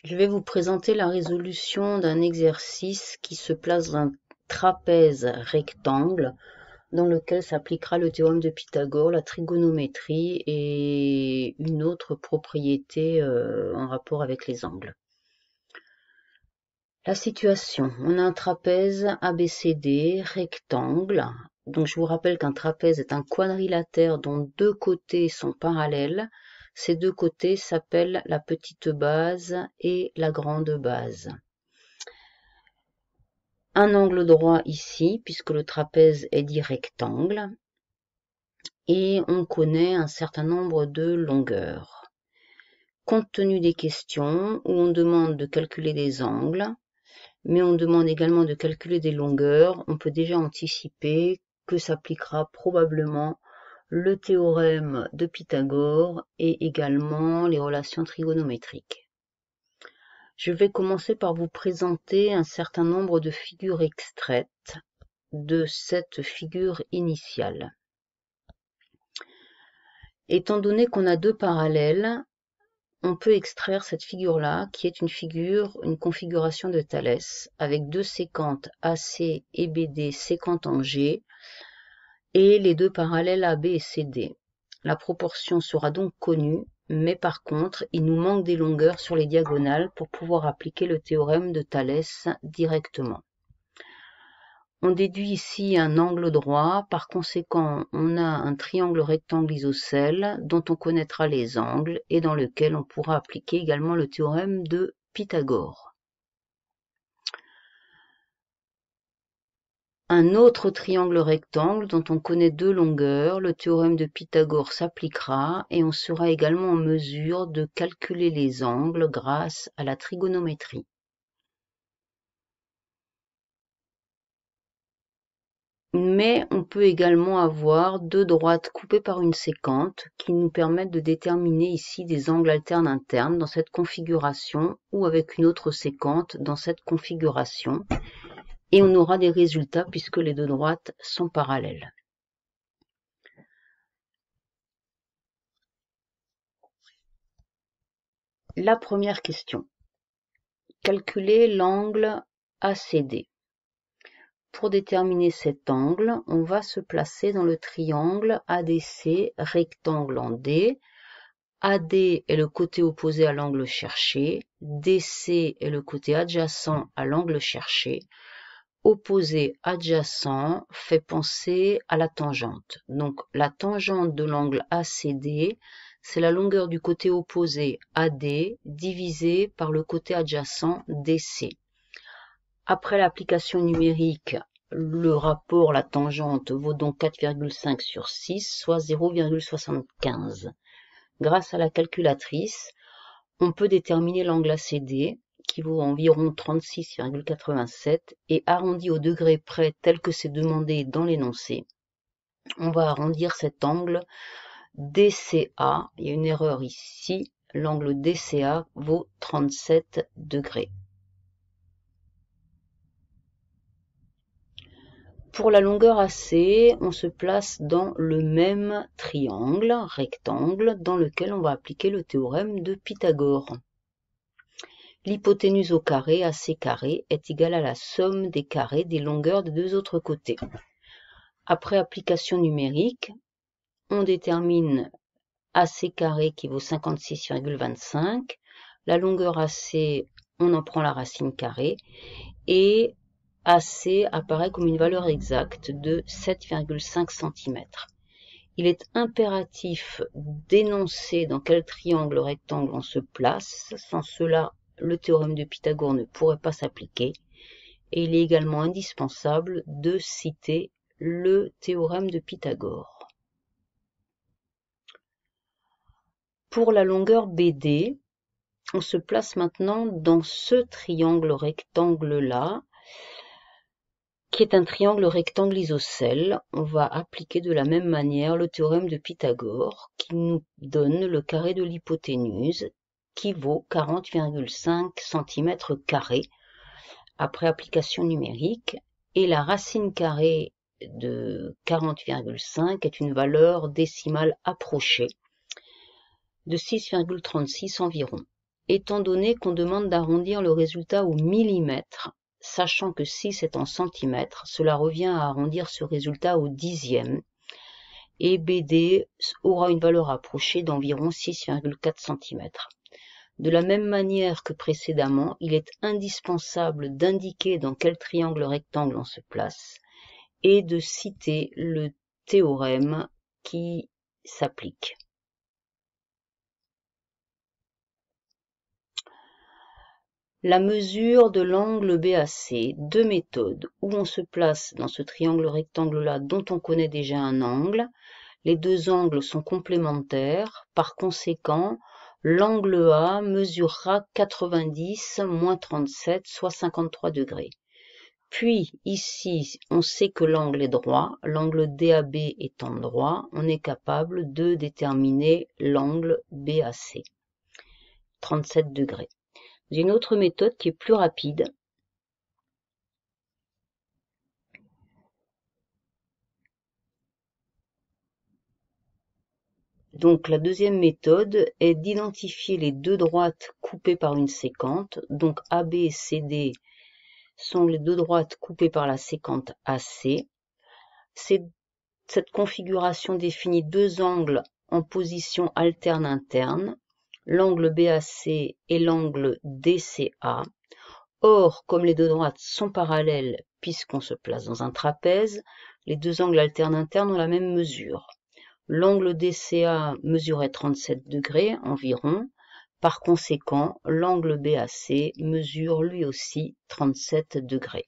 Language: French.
Je vais vous présenter la résolution d'un exercice qui se place dans un trapèze rectangle dans lequel s'appliquera le théorème de Pythagore, la trigonométrie et une autre propriété en rapport avec les angles. La situation, on a un trapèze ABCD rectangle. Donc je vous rappelle qu'un trapèze est un quadrilatère dont deux côtés sont parallèles. Ces deux côtés s'appellent la petite base et la grande base. Un angle droit ici, puisque le trapèze est dit rectangle. Et on connaît un certain nombre de longueurs. Compte tenu des questions où on demande de calculer des angles, mais on demande également de calculer des longueurs, on peut déjà anticiper que s'appliquera probablement le théorème de Pythagore et également les relations trigonométriques. Je vais commencer par vous présenter un certain nombre de figures extraites de cette figure initiale. Étant donné qu'on a deux parallèles, on peut extraire cette figure-là, qui est une configuration de Thalès, avec deux séquentes AC et BD séquentes en G, et les deux parallèles AB et CD. La proportion sera donc connue, mais par contre, il nous manque des longueurs sur les diagonales pour pouvoir appliquer le théorème de Thalès directement. On déduit ici un angle droit, par conséquent, on a un triangle rectangle isocèle dont on connaîtra les angles et dans lequel on pourra appliquer également le théorème de Pythagore. Un autre triangle rectangle dont on connaît deux longueurs, le théorème de Pythagore s'appliquera et on sera également en mesure de calculer les angles grâce à la trigonométrie. Mais on peut également avoir deux droites coupées par une séquente qui nous permettent de déterminer ici des angles alternes internes dans cette configuration ou avec une autre séquente dans cette configuration. Et on aura des résultats puisque les deux droites sont parallèles. La première question. Calculer l'angle ACD. Pour déterminer cet angle, on va se placer dans le triangle ADC rectangle en D. AD est le côté opposé à l'angle cherché, DC est le côté adjacent à l'angle cherché. Opposé adjacent fait penser à la tangente. Donc la tangente de l'angle ACD, c'est la longueur du côté opposé AD divisé par le côté adjacent DC. Après l'application numérique, le rapport, la tangente, vaut donc 4,5 sur 6, soit 0,75. Grâce à la calculatrice, on peut déterminer l'angle ACD, qui vaut environ 36,87, et arrondi au degré près tel que c'est demandé dans l'énoncé. On va arrondir cet angle DCA, il y a une erreur ici, l'angle DCA vaut 37 degrés. Pour la longueur AC, on se place dans le même triangle, rectangle, dans lequel on va appliquer le théorème de Pythagore. L'hypoténuse au carré, AC carré, est égale à la somme des carrés des longueurs des deux autres côtés. Après application numérique, on détermine AC carré qui vaut 56,25. La longueur AC, on en prend la racine carrée. Et AC apparaît comme une valeur exacte de 7,5 cm. Il est impératif d'énoncer dans quel triangle rectangle on se place. Sans cela, le théorème de Pythagore ne pourrait pas s'appliquer. Et il est également indispensable de citer le théorème de Pythagore. Pour la longueur BD, on se place maintenant dans ce triangle rectangle-là, qui est un triangle rectangle isocèle. On va appliquer de la même manière le théorème de Pythagore qui nous donne le carré de l'hypoténuse qui vaut 40,5 cm² après application numérique et la racine carrée de 40,5 est une valeur décimale approchée de 6,36 environ. étant donné qu'on demande d'arrondir le résultat au millimètre, sachant que 6 est en centimètres, cela revient à arrondir ce résultat au dixième, et BD aura une valeur approchée d'environ 6,4 cm. De la même manière que précédemment, il est indispensable d'indiquer dans quel triangle rectangle on se place et de citer le théorème qui s'applique. La mesure de l'angle BAC, deux méthodes, où on se place dans ce triangle rectangle-là dont on connaît déjà un angle. Les deux angles sont complémentaires, par conséquent, l'angle A mesurera 90 moins 37, soit 53 degrés. Puis, ici, on sait que l'angle est droit, l'angle DAB étant droit, on est capable de déterminer l'angle BAC, 37 degrés. J'ai une autre méthode qui est plus rapide. Donc la deuxième méthode est d'identifier les deux droites coupées par une séquente. Donc AB et CD sont les deux droites coupées par la séquente AC. Cette configuration définit deux angles en position alterne interne, l'angle BAC et l'angle DCA. Or, comme les deux droites sont parallèles puisqu'on se place dans un trapèze, les deux angles alternes internes ont la même mesure. L'angle DCA mesurait 37 degrés environ. Par conséquent, l'angle BAC mesure lui aussi 37 degrés.